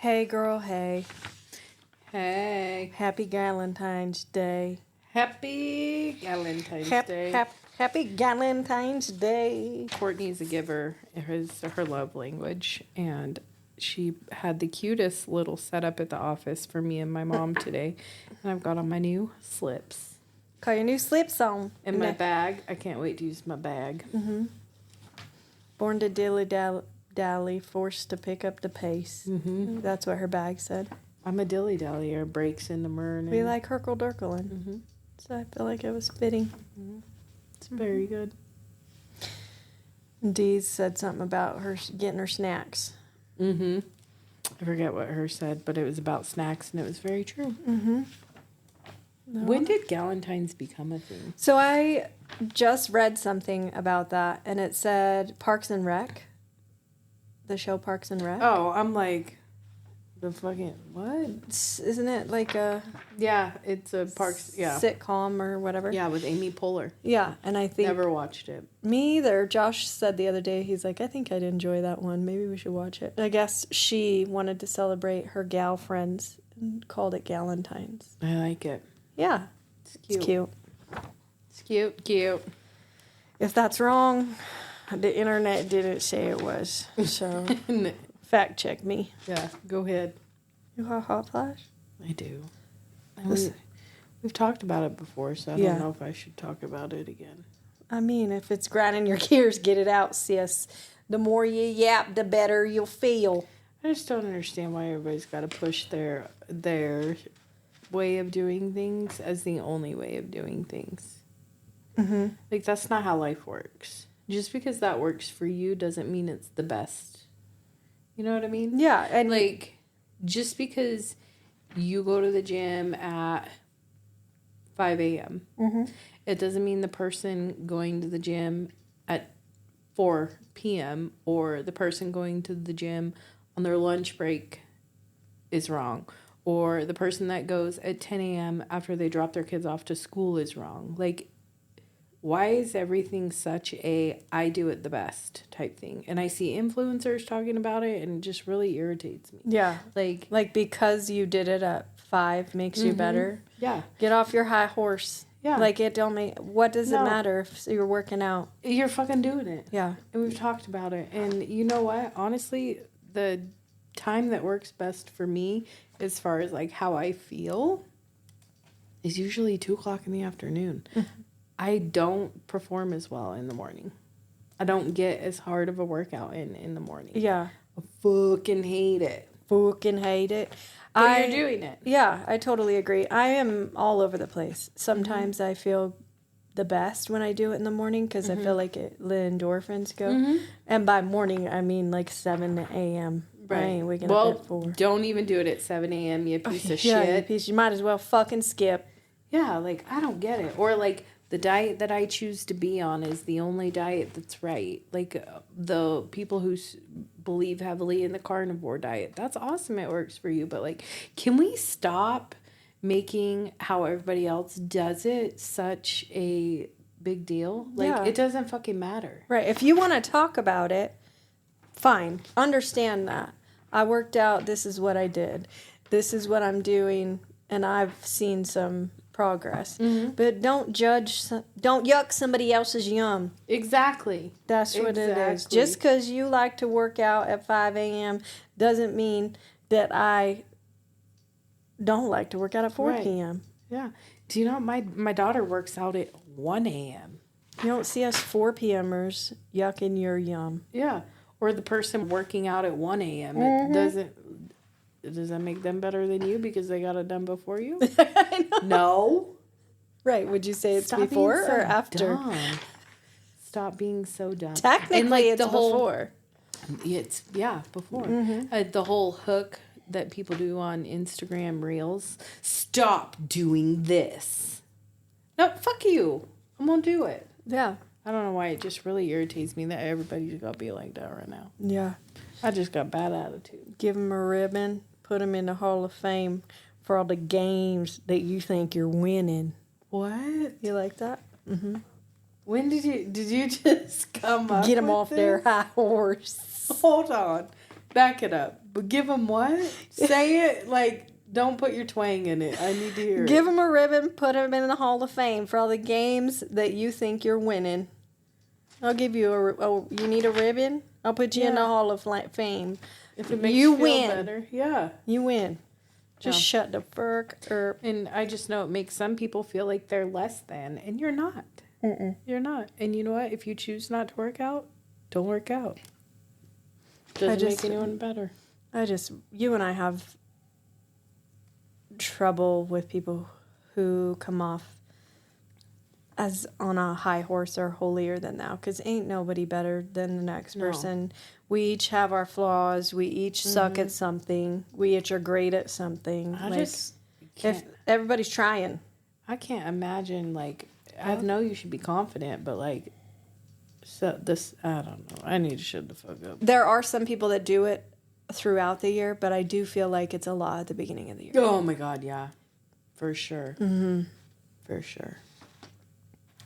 Hey, girl, hey. Hey. Happy Galentine's Day. Happy Galentine's Day. Happy Galentine's Day. Courtney's a giver. It is her love language. And she had the cutest little setup at the office for me and my mom today. And I've got on my new slips. Got your new slips on. And my bag. I can't wait to use my bag. Mm-hmm. Born to dilly-dally, forced to pick up the pace. Mm-hmm. That's what her bag said. I'm a dilly-dallyer. Breaks in the morning. We like Herkle-Durkling. Mm-hmm. So I feel like it was fitting. Mm-hmm. It's very good. Dee's said something about her getting her snacks. Mm-hmm. I forget what her said, but it was about snacks, and it was very true. Mm-hmm. No. When did Galentine's become a thing? So I just read something about that, and it said Parks and Rec. The show Parks and Rec. Oh, I'm like, the fucking, what? Isn't it like a... Yeah, it's a Parks, yeah. Sitcom or whatever? Yeah, with Amy Poehler. Yeah, and I think... Never watched it. Me either. Josh said the other day, he's like, I think I'd enjoy that one. Maybe we should watch it. I guess she wanted to celebrate her gal friends and called it Galentine's. I like it. Yeah. It's cute. It's cute. It's cute, cute. If that's wrong, the internet didn't say it was. So, fact check me. Yeah, go ahead. You have a hot flash? I do. We've talked about it before, so I don't know if I should talk about it again. I mean, if it's grinding your gears, get it out, sis. The more you yap, the better you'll feel. I just don't understand why everybody's got to push their way of doing things as the only way of doing things. Mm-hmm. Like, that's not how life works. Just because that works for you doesn't mean it's the best. You know what I mean? Yeah. And like, just because you go to the gym at 5 a.m., mm-hmm. it doesn't mean the person going to the gym at 4 p.m. or the person going to the gym on their lunch break is wrong. Or the person that goes at 10 a.m. after they drop their kids off to school is wrong. Like, why is everything such a I do it the best type thing? And I see influencers talking about it, and it just really irritates me. Yeah. Like because you did it at 5 makes you better. Yeah. Get off your high horse. Yeah. Like, it don't make... What does it matter if you're working out? You're fucking doing it. Yeah. And we've talked about it. And you know what? Honestly, the time that works best for me as far as, like, how I feel is usually 2 o'clock in the afternoon. I don't perform as well in the morning. I don't get as hard of a workout in the morning. Yeah. I fucking hate it. Fucking hate it. But you're doing it. Yeah, I totally agree. I am all over the place. Sometimes I feel the best when I do it in the morning because I feel like the endorphins go. And by morning, I mean like 7 a.m. Right. I ain't waking up at 4. Don't even do it at 7 a.m., you piece of shit. You might as well fucking skip. Yeah, like, I don't get it. Or, like, the diet that I choose to be on is the only diet that's right. Like, the people who believe heavily in the carnivore diet, that's awesome. It works for you. But, like, can we stop making how everybody else does it such a big deal? Like, it doesn't fucking matter. Right. If you want to talk about it, fine. Understand that. I worked out. This is what I did. This is what I'm doing. And I've seen some progress. But don't judge, don't yuck somebody else's yum. Exactly. That's what it is. Just because you like to work out at 5 a.m. doesn't mean that I don't like to work out at 4 p.m. Yeah. Do you know my daughter works out at 1 a.m. You don't see us 4 p.m.ers yucking your yum. Yeah. Or the person working out at 1 a.m. Does that make them better than you because they got it done before you? I know. No. Right. Would you say it's Stop before being so or after? Dumb. Stop being so dumb. Technically, and like it's before. It's, before. The whole hook that people do on Instagram Reels. Stop doing this. No, fuck you. I'm going to do it. Yeah. I don't know why. It just really irritates me that everybody's got to be like that right now. Yeah. I just got bad attitude. Give them a ribbon. Put them in the Hall of Fame for all the games that you think you're winning. What? You like that? Mm-hmm. When did you just come up Get them with off this? their high horse. Hold on. Back it up. But give them what? Say it like, don't put your twang in it. I need to hear Give it. them a ribbon, put them in the Hall of Fame for all the games that you think you're winning. I'll give you you need a ribbon? I'll put you in the Hall of Fame. If it makes you feel better. Yeah. You win. Just shut the fuck up. And I just know it makes some people feel like they're less than, and you're not. You're not. And you know what? If you choose not to work out, don't work out. Doesn't make anyone better. You and I have trouble with people who come off as on a high horse or holier than thou, because ain't nobody better than the next person. We each have our flaws. We each suck at something. We each are great at something. If everybody's trying. I can't imagine, like, I know you should be confident, but, like, so this, I don't know. I need to shut the fuck up. There are some people that do it throughout the year, but I do feel like it's a lot at the beginning of the year. Oh, my God, yeah. For sure. For sure.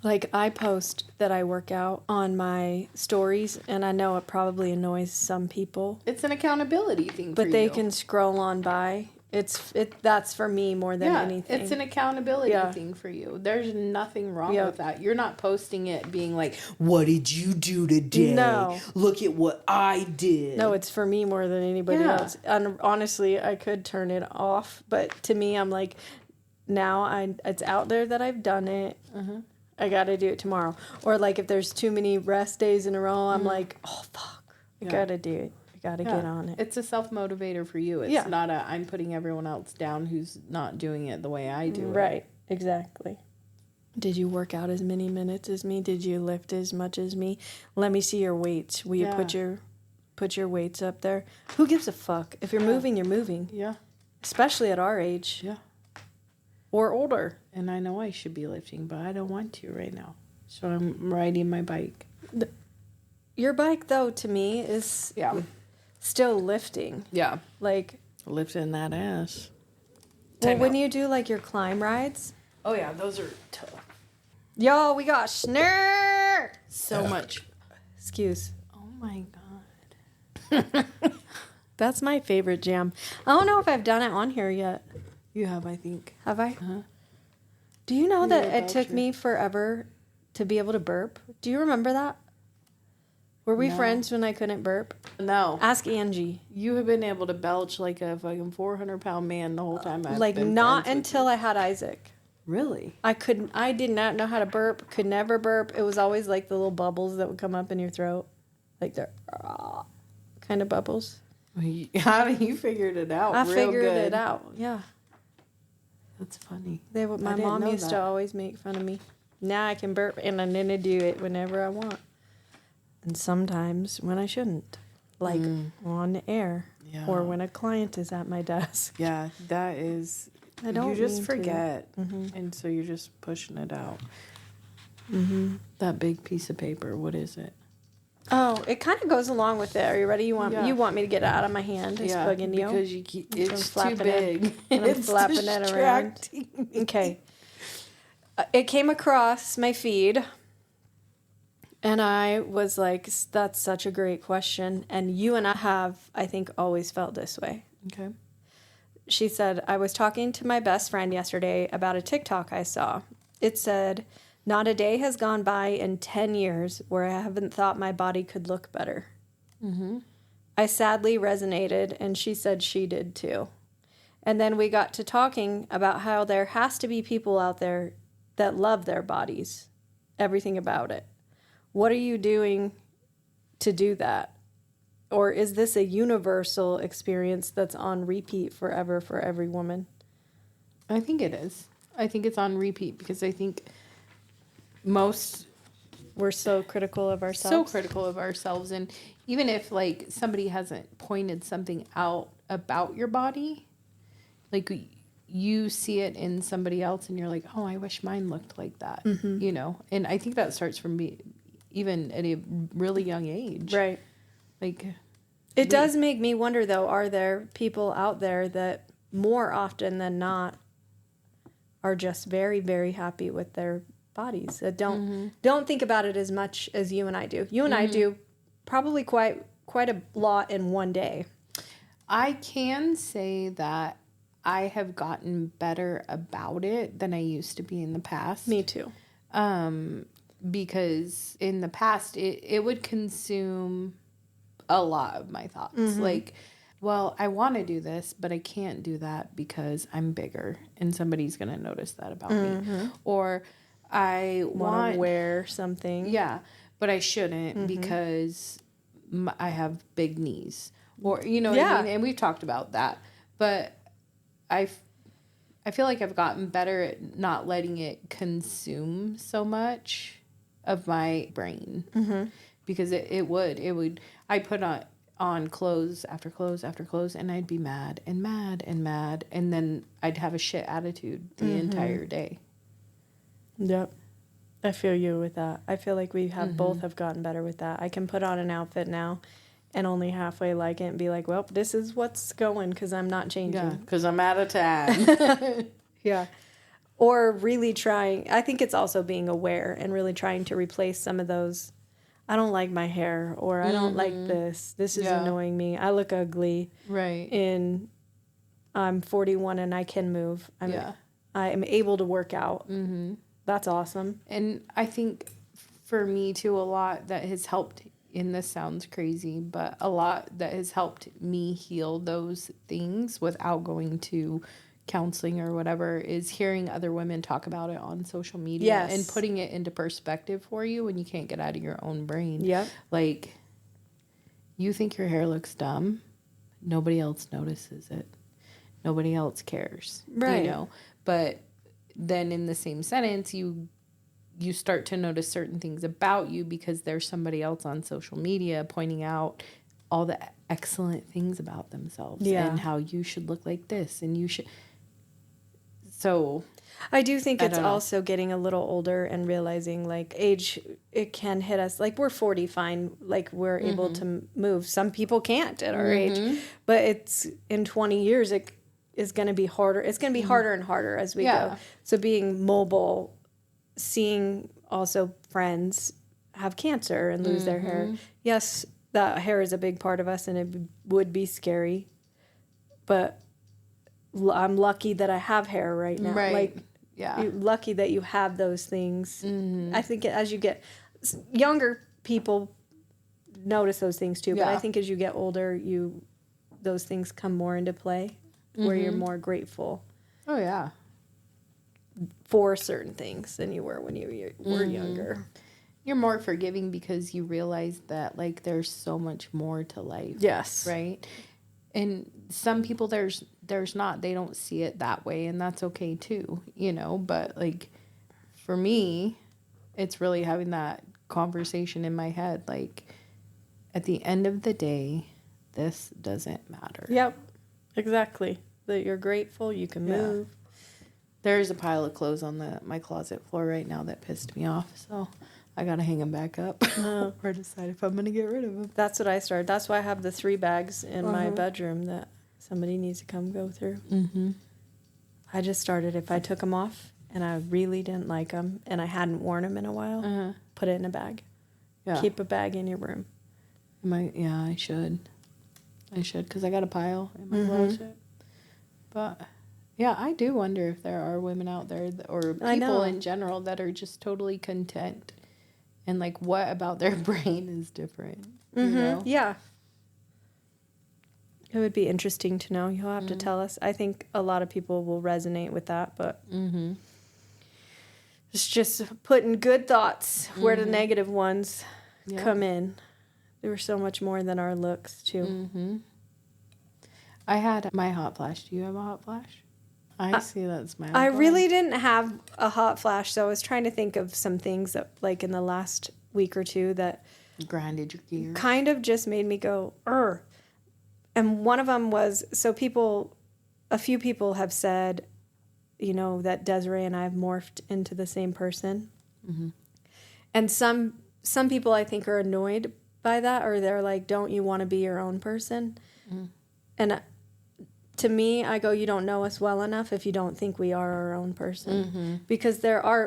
Like, I post that I work out on my stories, and I know it probably annoys some people. It's an accountability thing for you. But they can scroll on by. That's for me more than anything. It's an accountability thing for you. There's nothing wrong with that. You're not posting it being like, what did you do today? No. Look at what I did. No, it's for me more than anybody else. And honestly, I could turn it off, but to me, I'm like, now it's out there that I've done it. I got to do it tomorrow. Or like if there's too many rest days in a row, I'm like, oh, fuck. I got to do it. I got to get on it. It's a self-motivator for you. It's not I'm putting everyone else down who's not doing it the way I do it. Right. Exactly. Did you work out as many minutes as me? Did you lift as much as me? Let me see your weights. Will you put your weights up there? Who gives a fuck? If you're moving, you're moving. Yeah. Especially at our age. Yeah. Or older. And I know I should be lifting, but I don't want to right now. So I'm riding my bike. Your bike, though, to me, is still lifting. Yeah. Like, lifting that ass. Well, when you do, like, your climb rides. Oh, yeah. Those are tough. Y'all, we got snare. So much. Excuse. Oh, my God. That's my favorite jam. I don't know if I've done it on here yet. You have, I think. Have I? Do you know that it took me forever to be able to burp? Do you remember that? Were we friends when I couldn't burp? No. Ask Angie. You have been able to belch like a fucking 400-pound man the whole time I've been not until I had Isaac. Really? I did not know how to burp. Could never burp. It was always like the little bubbles that would come up in your throat. Like the kind of bubbles. How you figured it out? I figured it out. Yeah. That's funny. My mom used to always make fun of me. Now I can burp, and I'm going to do it whenever I want. And sometimes when I shouldn't. Like on the air. Yeah. Or when a client is at my desk. Yeah, that is... I don't You just forget. And so you're just pushing it out. That big piece of paper, what is it? Oh, it kind of goes along with it. Are you ready? You want me to get it out of my hand? Yeah, because it's too big. And I'm flapping it around. Okay. It came across my feed, and I was like, that's such a great question. And you and I have, I think, always felt this way. Okay. She said, I was talking to my best friend yesterday about a TikTok I saw. It said... Not a day has gone by in 10 years where I haven't thought my body could look better. I sadly resonated, and she said she did too. And then we got to talking about how there has to be people out there that love their bodies, everything about it. What are you doing to do that? Or is this a universal experience that's on repeat forever for every woman? I think it is. I think it's on repeat because I think... we're so critical of ourselves. And even if like somebody hasn't pointed something out about your body, like you see it in somebody else and you're like, oh, I wish mine looked like that, you know? And I think that starts from even at a really young age. Right. Like it does make me wonder though, are there people out there that more often than not are just very, very happy with their bodies that don't think about it as much as you and I do. You and I do probably quite a lot in one day. I can say that I have gotten better about it than I used to be in the past. Me too. Because in the past, it would consume a lot of my thoughts. Like, well, I want to do this, but I can't do that because I'm bigger and somebody's going to notice that about me. Or I want to wear something. Yeah, but I shouldn't because I have big knees. Or, you know what I mean? And we've talked about that. But I feel like I've gotten better at not letting it consume so much of my brain. Because it would. I put on clothes after clothes after clothes, and I'd be mad and mad and mad. And then I'd have a shit attitude the entire day. Yep. I feel you with that. I feel like we have both have gotten better with that. I can put on an outfit now and only halfway like it and be like, well, this is what's going because I'm not changing. Yeah, because I'm out of time. Yeah. Or really trying, I think it's also being aware and really trying to replace some of those, I don't like my hair, or I don't like this. This is annoying me. I look ugly. Right. And I'm 41 and I can move. I am able to work out. That's awesome. And I think for me too, a lot that has helped, and this sounds crazy, but a lot that has helped me heal those things without going to counseling or whatever is hearing other women talk about it on social media and putting it into perspective for you when you can't get out of your own brain. Yep. Like, you think your hair looks dumb, nobody else notices it. Nobody else cares. Right. You know? But then in the same sentence, you start to notice certain things about you because there's somebody else on social media pointing out all the excellent things about themselves and how you should look like this and you should. So I do think it's also getting a little older and realizing like age, it can hit us. Like we're 40, fine. Like we're able to move. Some people can't at our age, but it's in 20 years, it is going to be harder. It's going to be harder and harder as we go. So being mobile, seeing also friends have cancer and lose their hair. Yes, that hair is a big part of us and it would be scary, but I'm lucky that I have hair right now. Right. Like, you're lucky that you have those things. I think as you get younger, people notice those things too. But I think as you get older, those things come more into play, where you're more grateful. Oh yeah. For certain things than you were when you were younger. You're more forgiving because you realize that like there's so much more to life. Yes. Right. And some people there's not, they don't see it that way, and that's okay too, you know, but like for me, it's really having that conversation in my head, like at the end of the day, this doesn't matter. Yep. Exactly. That you're grateful, you can move. There's a pile of clothes on my closet floor right now that pissed me off, so I gotta hang them back up or decide if I'm gonna get rid of them. That's what I started. That's why I have the 3 bags in my bedroom that somebody needs to come go through. I just started, if I took them off and I really didn't like them and I hadn't worn them in a while, put it in a bag. Yeah. Keep a bag in your room. I should. Because I got a pile in my closet. But yeah, I do wonder if there are women out there or people in general that are just totally content. And like, what about their brain is different? You know? Yeah. It would be interesting to know. You'll have to tell us. I think a lot of people will resonate with that, but it's just putting good thoughts where the negative ones come in. They were so much more than our looks, too. I had my hot flash. Do you have a hot flash? I see that's my. I really didn't have a hot flash, so I was trying to think of some things that, like in the last week or two, that grinded your gears. Kind of just made me go, "Ugh." And one of them was, a few people have said, you know, that Desiree and I have morphed into the same person, and some people I think are annoyed by that, or they're like, "Don't you want to be your own person?" And to me, I go, you don't know us well enough if you don't think we are our own person. Because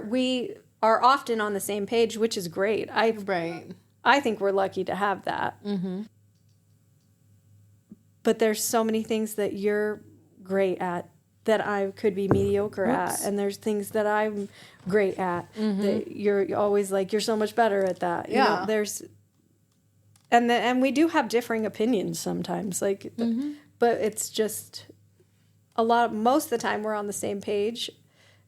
we are often on the same page, which is great. I think we're lucky to have that. but there's so many things that you're great at that I could be mediocre at, and there's things that I'm great at that you're always like, you're so much better at that. You know, there's, and we do have differing opinions sometimes, like, but it's just most of the time we're on the same page.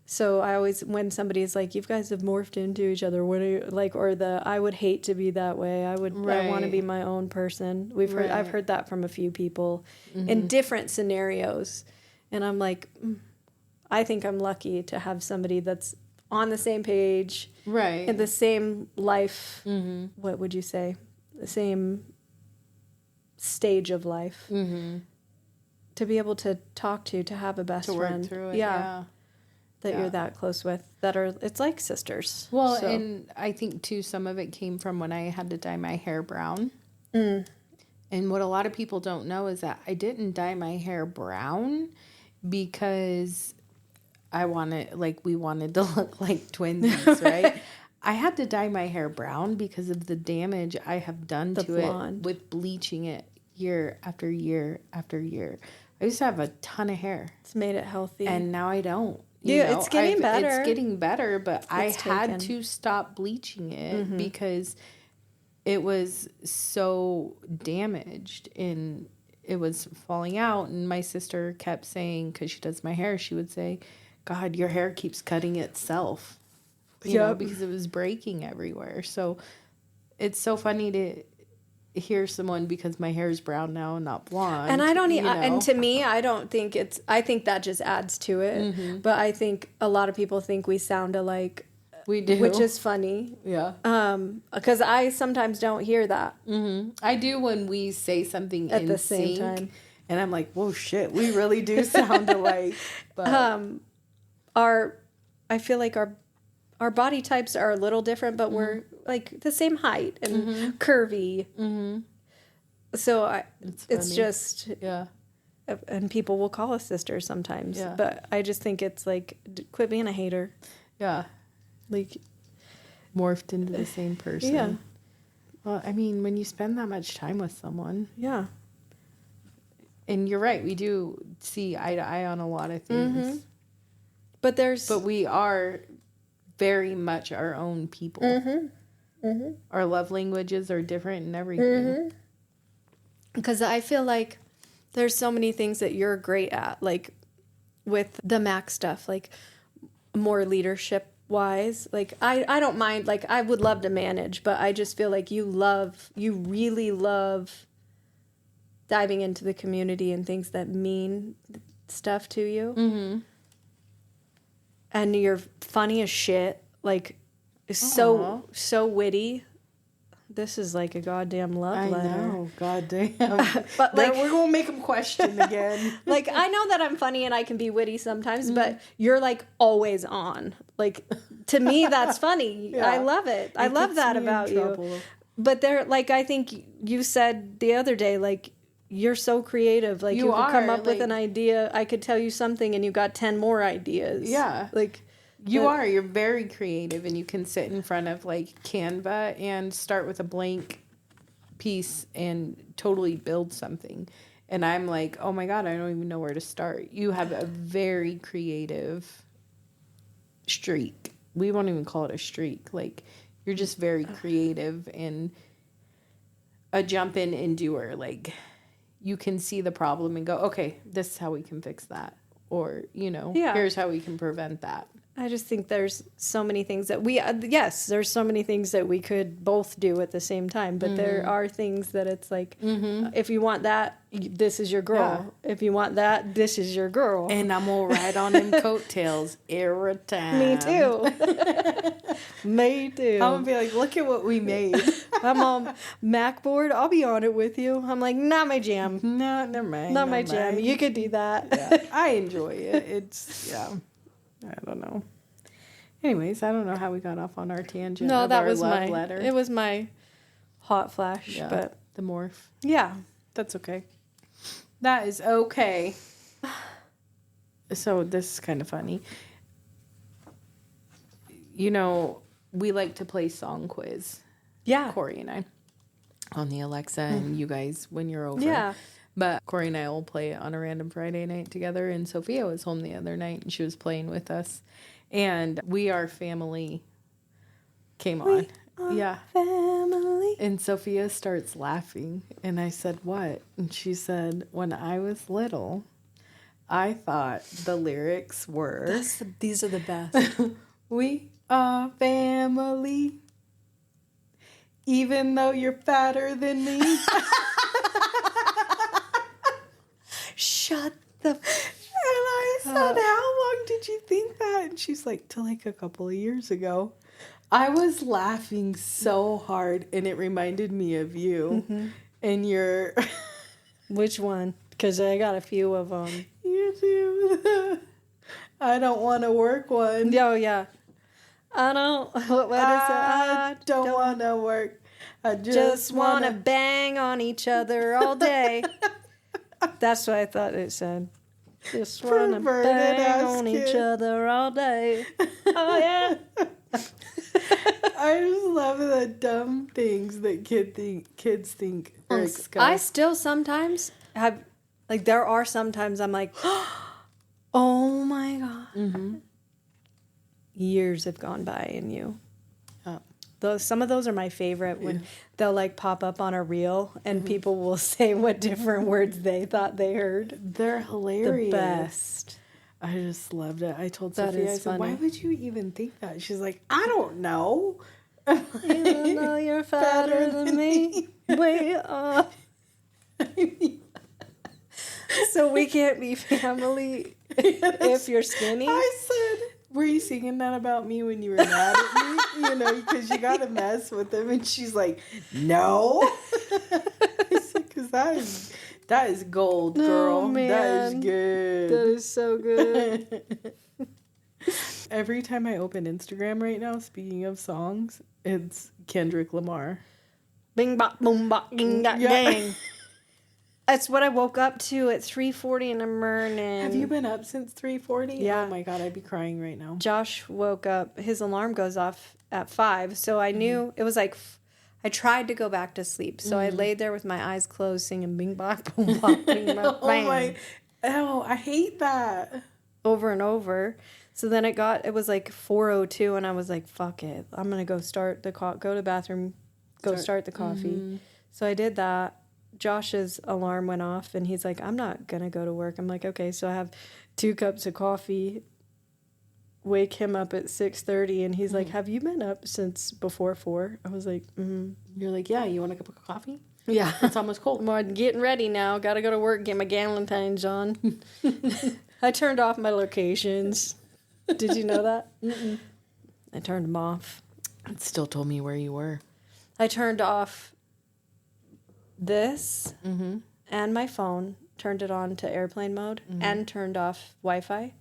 So I always, when somebody's like, you guys have morphed into each other, what are you like, or I would hate to be that way. I want to be my own person. I've heard that from a few people in different scenarios. And I'm like, I think I'm lucky to have somebody that's on the same page, right, in the same life. What would you say? The same stage of life, to be able to talk to have a best friend, work through it, that you're that close with, it's like sisters. Well, so. And I think too, some of it came from when I had to dye my hair brown. And what a lot of people don't know is that I didn't dye my hair brown because we wanted to look like twinsies, right? I had to dye my hair brown because of the damage I have done to it with bleaching it year after year after year. I used to have a ton of hair. It's made it healthy. And now I don't. It's getting better. It's getting better, but I had to stop bleaching it because it was so damaged and it was falling out. And my sister kept saying, because she does my hair, she would say, God, your hair keeps cutting itself. You know, because it was breaking everywhere. So it's so funny to hear someone, because my hair is brown now and not blonde. And I don't, and to me, I don't think I think that just adds to it. But I think a lot of people think we sound alike. We do. Which is funny. Yeah. Because I sometimes don't hear that. I do when we say something at the same time. And I'm like, whoa, shit, we really do sound alike. But I feel like our body types are a little different, but we're like the same height and curvy. So it's just, and people will call us sisters sometimes. Yeah. But I just think it's like, quit being a hater. Yeah. Like, morphed into the same person. Yeah. Well, I mean, when you spend that much time with someone. Yeah. And you're right, we do see eye to eye on a lot of things. But we are very much our own people. Our love languages are different and everything. Because I feel like there's so many things that you're great at, like with the Mac stuff, like more leadership wise. Like I don't mind, like I would love to manage, but I just feel like you really love diving into the community and things that mean stuff to you. And you're funny as shit, like so witty. This is like a goddamn love letter. I know, goddamn. But like, we're gonna make them question again. Like, I know that I'm funny and I can be witty sometimes, but you're like always on. Like, to me, that's funny. I love it. I love that about you. But like, I think you said the other day, like, you're so creative. Like, you could come up with an idea. I could tell you something and you got 10 more ideas. Yeah. Like, you're very creative, and you can sit in front of like Canva and start with a blank piece and totally build something. And I'm like, oh my God, I don't even know where to start. You have a very creative streak. We won't even call it a streak. Like, you're just very creative and a jump in and doer. Like, you can see the problem and go, okay, this is how we can fix that. Or, here's how we can prevent that. I just think there's so many things that there's so many things that we could both do at the same time. But there are things that it's like, if you want that, this is your girl. Yeah. If you want that, this is your girl. And I'm going to ride on them coattails every time. Me too. Me too. I'm going to be like, look at what we made. I'm on MacBoard. I'll be on it with you. I'm like, not my jam. No, never mind. Not my jam. You could do that. Yeah, I enjoy it. It's, I don't know. Anyways, I don't know how we got off on our tangent. No, that was love letter. It was my hot flash. Yeah, but the morph. Yeah, that's okay. That is okay. So this is kind of funny. We like to play song quiz. Yeah, Corey and I on the Alexa, and you guys when you're over. Yeah. But Corey and I will play on a random Friday night together. And Sophia was home the other night and she was playing with us. And We Are Family came on. Yeah. Family. And Sophia starts laughing. And I said, what? And she said, when I was little, I thought the lyrics were... These are the best. We are family. Even though you're fatter than me. Shut the... And I said, how long did you think that? And she's like, till like a couple of years ago. I was laughing so hard, and it reminded me of you. Mm-hmm. And your... Which one? Because I got a few of them. You do. I don't want to work one. Oh, yeah. I don't... What is it? I don't want to work. I just want to bang on each other all day. That's what I thought it said. Just want to bang on each other all day. Oh, yeah. I just love the dumb things that kids think lyrics go. I still sometimes have, like, there are sometimes I'm like, oh my God. Mm-hmm. Years have gone by and you. Some of those are my favorite when they'll like pop up on a reel and people will say what different words they thought they heard. They're hilarious. The best. I just loved it. I told That Sophia, I said, why would you even think that? She's like, I don't know. Even though you're fatter than me. Way off. So we can't be family if you're skinny? I said, were you singing that about me when you were mad at me? You know, because you got to mess with him. And she's like, no. Because that is gold, girl. Oh, man. That is good. That is so good. Every time I open Instagram right now, speaking of songs, it's Kendrick Lamar. Bing, bop, boom, bop, ding, dot, dang. That's what I woke up to at 3:40 in the morning. Have you been up since 3:40? Yeah. Oh my God, I'd be crying right now. Josh woke up. His alarm goes off at 5. So I knew it was like, I tried to go back to sleep. So I laid there with my eyes closed singing bing, bop, boom, bop, bing, bop, bang. Oh, I hate that. Over and over. So then it was like 4:02 and I was like, fuck it. I'm going to go start go to the bathroom, start the coffee. Mm-hmm. So I did that. Josh's alarm went off and he's like, I'm not going to go to work. I'm like, okay. So I have 2 cups of coffee, wake him up at 6:30 and he's like, have you been up since before 4? I was like, You're like, yeah, you want a cup of coffee? Yeah. It's almost cold. Well, I'm getting ready now. Got to go to work, get my Galentines on. I turned off my locations. Did you know that? Mm-mm. I turned them off. It still told me where you were. I turned off this and my phone, turned it on to airplane mode, and turned off Wi-Fi.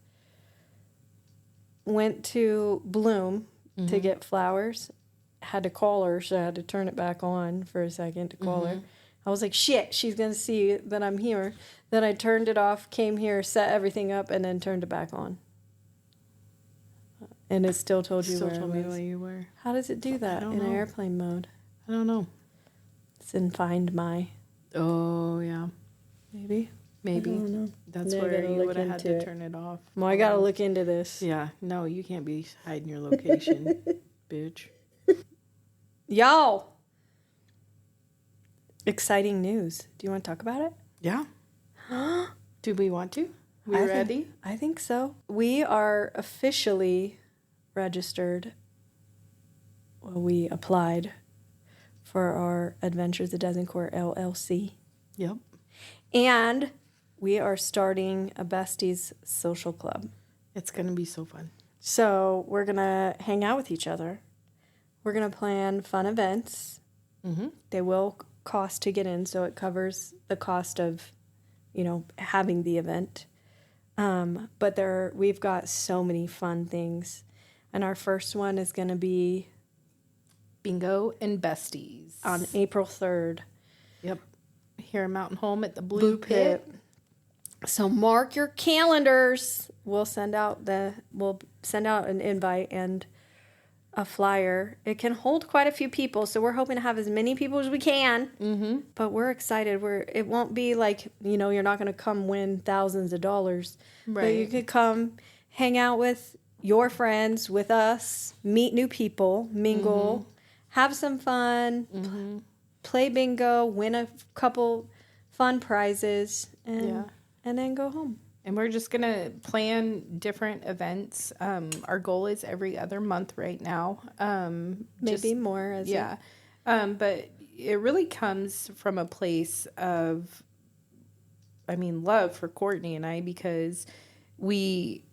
Went to Bloom to get flowers. Had to call her, so I had to turn it back on for a second to call her. I was like, shit, she's going to see that I'm here. Then I turned it off, came here, set everything up, and then turned it back on. And it still told you where you were. How does it do that in airplane mode? I don't know. It's in Find My. Oh, yeah. Maybe. I don't know. That's where you would have had to turn it off. Well, I got to look into this. Yeah. No, you can't be hiding your location, bitch. Y'all. Exciting news. Do you want to talk about it? Yeah. Do we want to? We ready? I think so. We are officially registered. Well, we applied for our Adventures of Desincourt LLC. Yep. And we are starting a besties social club. It's going to be so fun. So we're going to hang out with each other. We're going to plan fun events. Mm-hmm. They will cost to get in, so it covers the cost of, having the event. But we've got so many fun things. And our first one is going to be Bingo and Besties on April 3rd. Yep. Here in Mountain Home at the Blue Pit. So mark your calendars. We'll send out an invite, and a flyer. It can hold quite a few people, so we're hoping to have as many people as we can. Mm-hmm. But we're excited. It won't be like, you're not going to come win thousands of dollars. Right. But you could come hang out with your friends, with us, meet new people, mingle, have some fun, play bingo, win a couple fun prizes, and then go home. And we're just going to plan different events. Our goal is every other month right now. Maybe more. But it really comes from a place of, love for Courtney and I, because we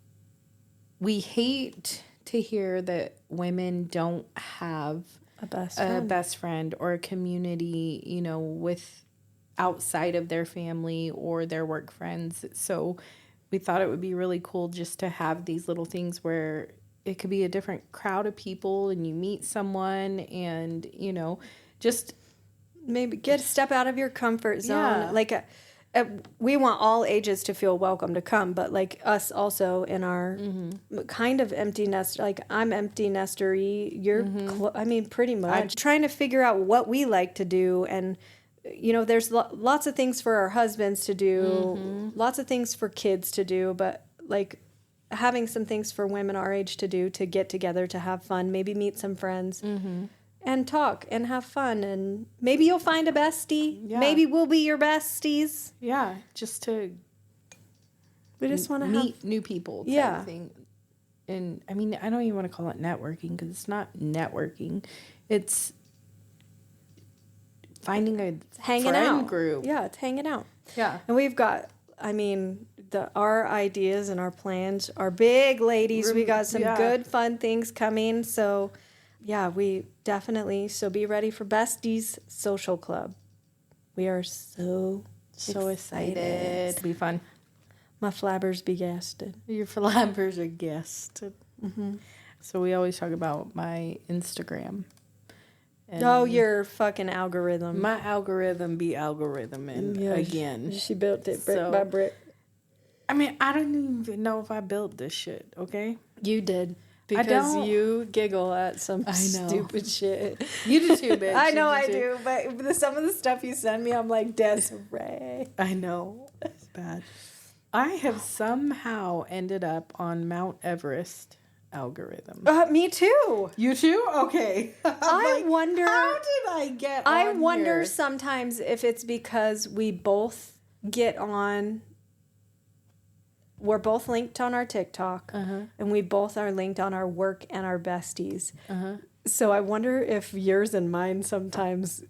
hate to hear that women don't have a best friend or a community, with outside of their family or their work friends. So we thought it would be really cool just to have these little things where it could be a different crowd of people and you meet someone and, just maybe get a step out of your comfort zone. Yeah. We want all ages to feel welcome to come, but like us also in our kind of empty nest, like I'm empty nester-y, you're, pretty much trying to figure out what we like to do. And there's lots of things for our husbands to do, lots of things for kids to do, but like having some things for women our age to do, to get together, to have fun, maybe meet some friends and talk and have fun. And maybe you'll find a bestie. Yeah. Maybe we'll be your besties. Yeah. Just to we just want to meet new people type of thing. And I don't even want to call it networking, because it's not networking. It's finding a friend group. Yeah, it's hanging out. Yeah. And we've got, our ideas and our plans are big, ladies. We got some good, fun things coming. So, we definitely, be ready for Besties Social Club. We are so excited. It'll be fun. My flabbers be gasted. Your flabbers are gasted. Mm-hmm. So we always talk about my Instagram. And your fucking algorithm. My algorithm be algorithming again. She built it brick by brick. I don't even know if I built this shit, okay? You did. Because you giggle at some stupid shit. You do too, bitch. I know I do, but some of the stuff you send me, I'm like, Desiree. I know. It's bad. I have somehow ended up on Mount Everest algorithm. Me too. You too? Okay. I wonder. How did I get on I wonder here? Sometimes if it's because we both get on. We're both linked on our TikTok, and we both are linked on our work and our besties. So I wonder if yours and mine sometimes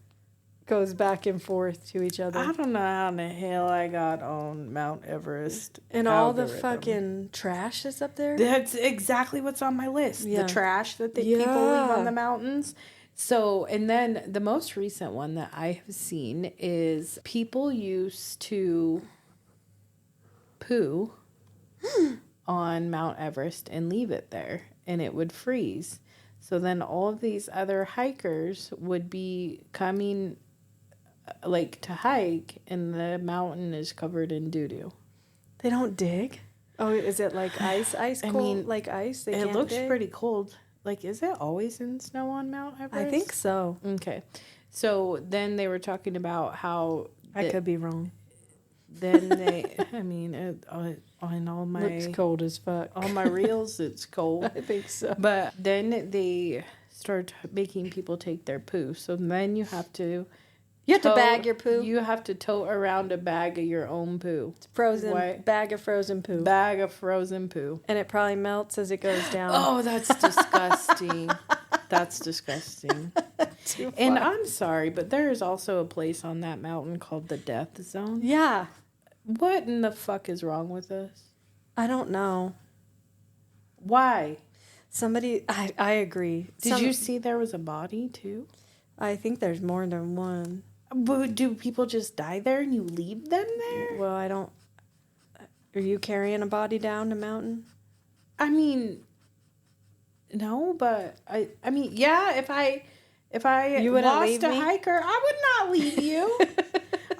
goes back and forth to each other. I don't know how in the hell I got on Mount Everest. And all the fucking trash that's up there? That's exactly what's on my list. Yeah. The trash that people leave on the mountains. So, and then the most recent one that I have seen is people used to poo on Mount Everest and leave it there, and it would freeze. So then all of these other hikers would be coming to hike, and the mountain is covered in doo-doo. They don't dig? Oh, is it like ice cold? Like ice? They can't looks dig? pretty cold. Like, is it always in snow on Mount Everest? I think so. Okay. So then they were talking about how... I could be wrong. Then they... on all my... Looks cold as fuck. On my reels, it's cold. I think so. But then they start making people take their poo. So then you have to... You have to bag your poo. You have to tote around a bag of your own poo. It's frozen. Bag of frozen poo. Bag of frozen poo. And it probably melts as it goes down. Oh, that's disgusting. That's disgusting. And I'm sorry, but there is also a place on that mountain called the Death Zone. Yeah. What in the fuck is wrong with us? I don't know. Why? I agree. Did you see there was a body too? I think there's more than one. But do people just die there and you leave them there? Well, I don't... Are you carrying a body down the mountain? No, but yeah, if I you lost a hiker, I would not leave you.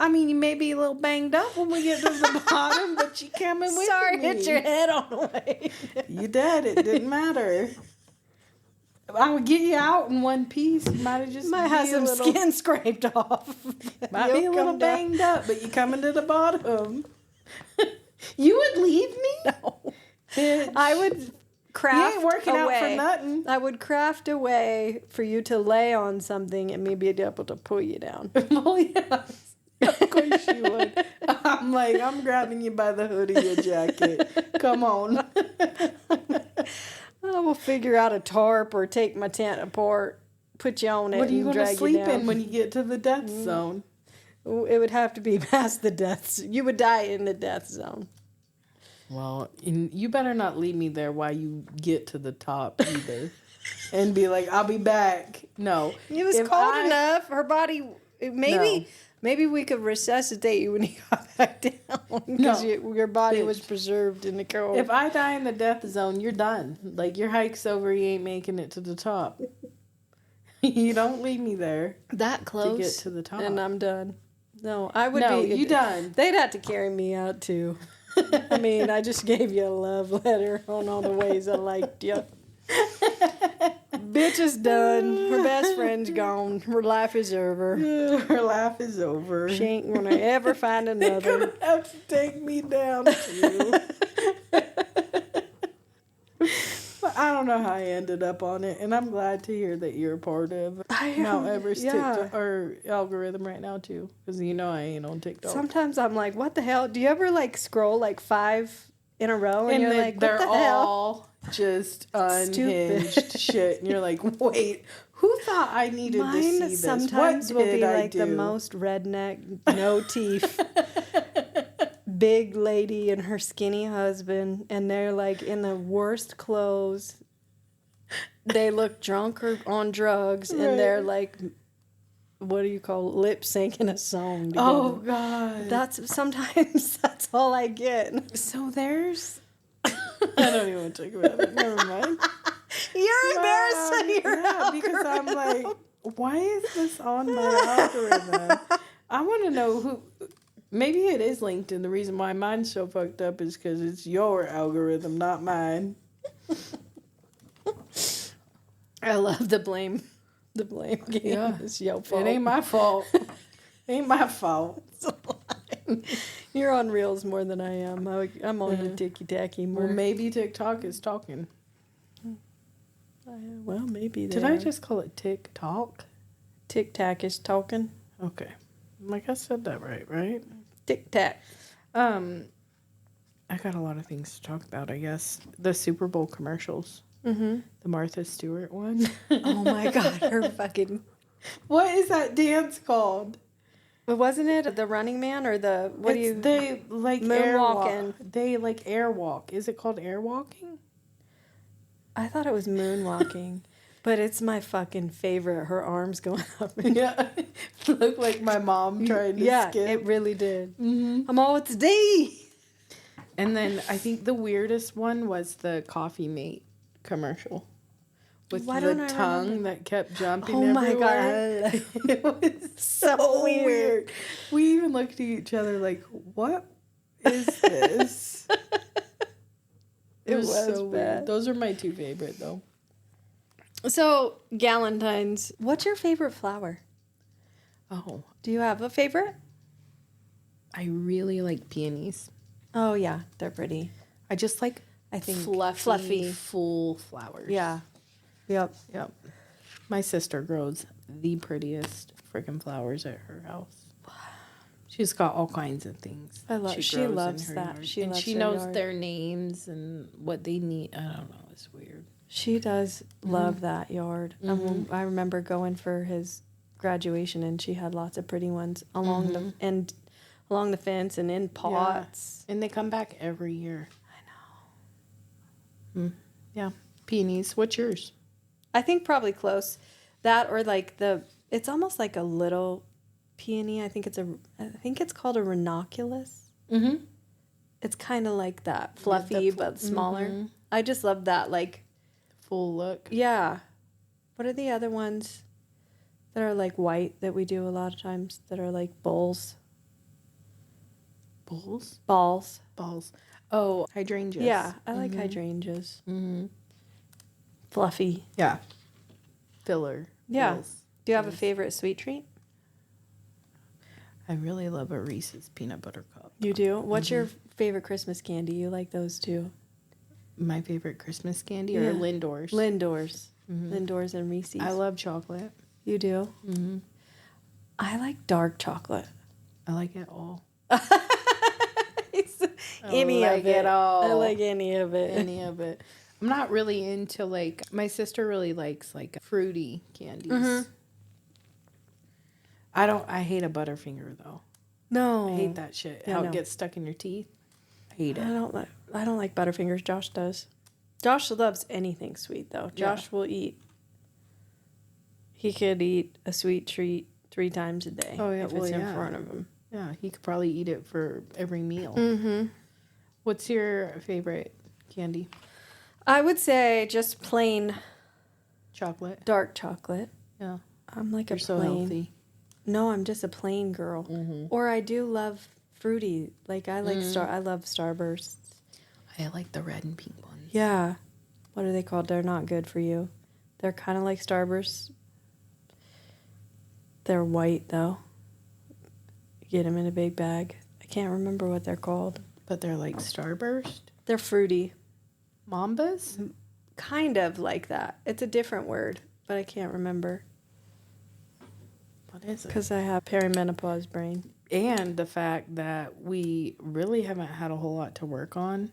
You may be a little banged up when we get to the bottom, but you coming with me. Sorry, hit your head on the way. You did. It didn't matter. I would get you out in one piece. You might have just Might have some skin scraped off. Might be a little banged up, but you coming to the bottom. You would leave me? No. Bitch. I would craft You ain't working a way. out for nothing. I would craft a way for you to lay on something and maybe be able to pull you down. Well, yes. Of course you would. I'm like, I'm grabbing you by the hood of your jacket. Come on. I will figure out a tarp or take my tent apart, put you on it, What are you and going to drag sleep you down. in when you get to the death zone? It would have to be past the death. You would die in the death zone. Well, you better not leave me there while you get to the top either. And be like, I'll be back. No. It was cold enough. Her body, maybe we could resuscitate you when you got back down. Because your body was preserved in the cold. If I die in the death zone, you're done. Like, your hike's over. You ain't making it to the top. You don't leave me there. That close. To get to the top. And I'm done. No, I would be. You done. They'd have to carry me out, too. I mean, I just gave you a love letter on all the ways I liked you. Bitch is done. Her best friend's gone. Her life is over. Her life is over. She ain't gonna ever find another. They're gonna have to take me down too. But I don't know how I ended up on it, and I'm glad to hear that you're a part of Mount Everest TikTok, or algorithm right now too, because you know I ain't on TikTok. Sometimes I'm like, what the hell? Do you ever like scroll like 5 in a row and you're like, what they're the all just unhinged shit, and you're like, wait, who thought I needed to see this? Sometimes what will be like do? the most redneck, no teeth, big lady and her skinny husband, and they're like in the worst clothes. They look drunk or on drugs, and they're like, what do you call it? Lip syncing a song together. Oh God! Sometimes that's all I get. So there's. I don't even want to talk about it. Never mind. You're embarrassing your algorithm. Because I'm like, why is this on my algorithm? I want to know who. Maybe it is LinkedIn. The reason why mine's so fucked up is because it's your algorithm, not mine. I love the blame game. Yeah. It's your fault. It ain't my fault. It ain't my fault. You're on Reels more than I am. I'm on the ticky-tacky more. Well, maybe TikTok is talking. Well, maybe they Did are. I just call it TikTok? Tic-tac is talking. Okay. Like I said that right? Tic-tac. I got a lot of things to talk about, I guess. The Super Bowl commercials. Mm-hmm. The Martha Stewart one. Oh my God, her fucking... What is that dance called? But wasn't it the Running Man or the... They like moonwalking. They like airwalk. Is it called airwalking? I thought it was moonwalking. But it's my fucking favorite. Her arms going up. Yeah. Looked like my mom trying to skip. Yeah, it really did. Mm-hmm. I'm all, it's D! And then I think the weirdest one was the Coffee Mate commercial. With the tongue that kept jumping everywhere. Oh my God. It was so weird. We even looked at each other like, what is this? It was so bad. weird. Those are my 2 favorite though. So, Galentines. What's your favorite flower? Oh. Do you have a favorite? I really like peonies. Oh, yeah. They're pretty. I just like, I think, fluffy, full flowers. Yeah. Yep. My sister grows the prettiest freaking flowers at her house. She's got all kinds of things. She loves that. She knows their names and what they need. I don't know. It's weird. She does love that yard. Mm-hmm. I remember going for his graduation, and she had lots of pretty ones along the fence and in pots. Yeah. And they come back every year. I know. Yeah. Peonies. What's yours? I think probably close. That or like it's almost like a little peony. I think it's called a ranunculus. Mm-hmm. It's kind of like that, fluffy but smaller. Mm-hmm. I just love that, like full look. Yeah. What are the other ones that are like white that we do a lot of times that are like bowls? Balls. Oh, hydrangeas. Yeah, I like hydrangeas. Mm-hmm. Fluffy. Yeah. filler. Yeah. Pills. Do you have a favorite sweet treat? I really love a Reese's peanut butter cup. You do? What's your favorite Christmas candy? You like those too? My favorite Christmas candy or Lindor's? Lindor's. Lindor's and Reese's. I love chocolate. You do? Mm-hmm. I like dark chocolate. I like it all. Any like of it. it all. I like any of it. Any of it. I'm not really into like, my sister really likes like fruity candies. I hate a Butterfinger though. No. I hate that shit. Yeah, How no. it gets stuck in your teeth. I hate it. I don't like Butterfingers. Josh does. Josh loves anything sweet though. Josh will eat. He could eat a sweet treat 3 times a day. Oh, yeah, if it's in front of him. Yeah, he could probably eat it for every meal. Mm-hmm. What's your favorite candy? I would say just plain Chocolate. dark chocolate. Yeah. I'm like You're a so plain. healthy. No, I'm just a plain girl. Or I do love fruity. Like I like I love Starbursts. I like the red and pink ones. Yeah. What are they called? They're not good for you. They're kind of like Starbursts. They're white though. You get them in a big bag. I can't remember what they're called. But they're like Starburst? They're fruity. Mambas? Kind of like that. It's a different word, but I can't remember. What is it? Because I have perimenopause brain. And the fact that we really haven't had a whole lot to work on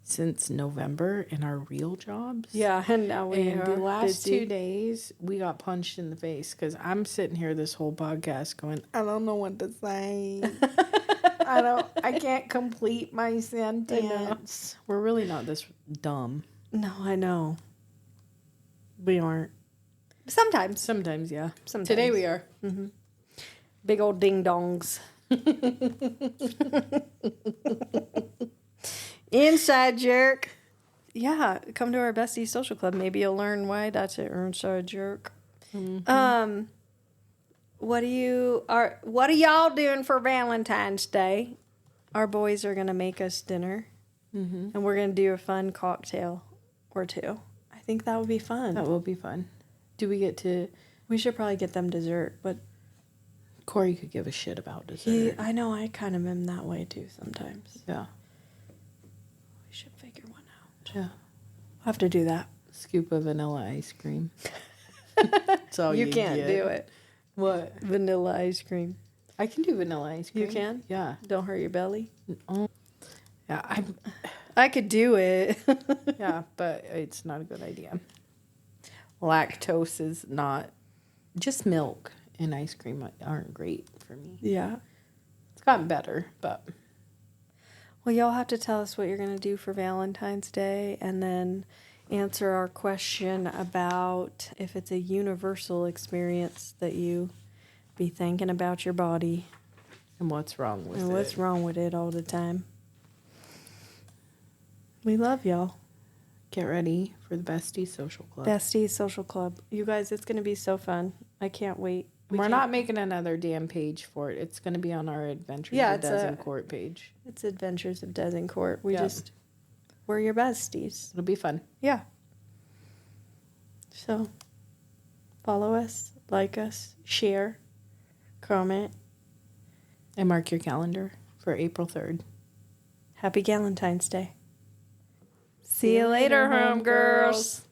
since November in our real jobs. Yeah, and now we And are the last busy. 2 days, we got punched in the face because I'm sitting here this whole podcast going, I don't know what to say. I can't complete my sentence. We're really not this dumb. No, I know. We aren't. Sometimes. Sometimes, yeah. Sometimes. Today we are. Mm-hmm. Big old ding dongs. Inside jerk. Yeah, come to our besties social club. Maybe you'll learn why that's an inside jerk. Mm-hmm. What are y'all doing for Valentine's Day? Our boys are gonna make us dinner, and we're gonna do a fun cocktail or 2. I think that would be fun. That will be fun. Do we get to... We should probably get them dessert, but Corey could give a shit about dessert. I know I kind of am that way too sometimes. Yeah. We should figure one out. Yeah. We'll have to do that. Scoop of vanilla ice cream. That's all You can't get. do it. What? Vanilla ice cream. I can do vanilla ice cream. You can? Yeah. Don't hurt your belly. Oh. Yeah, I could do it. yeah, but it's not a good idea. Lactose is not... Just milk and ice cream aren't great for me. Yeah. It's gotten better, but... Well, y'all have to tell us what you're going to do for Valentine's Day and then answer our question about if it's a universal experience that you be thinking about your body And what's wrong with it. and what's wrong with it all the time. We love y'all. Get ready for the Besties Social Club. Besties Social Club. You guys, it's going to be so fun. I can't wait. We're not making another damn page for it. It's going to be on our Adventures of Desincourt page. It's Adventures of Desincourt. Yeah. We're your besties. It'll be fun. Yeah. So, follow us, like us, share, comment. And mark your calendar for April 3rd. Happy Galentine's Day. See you later, homegirls.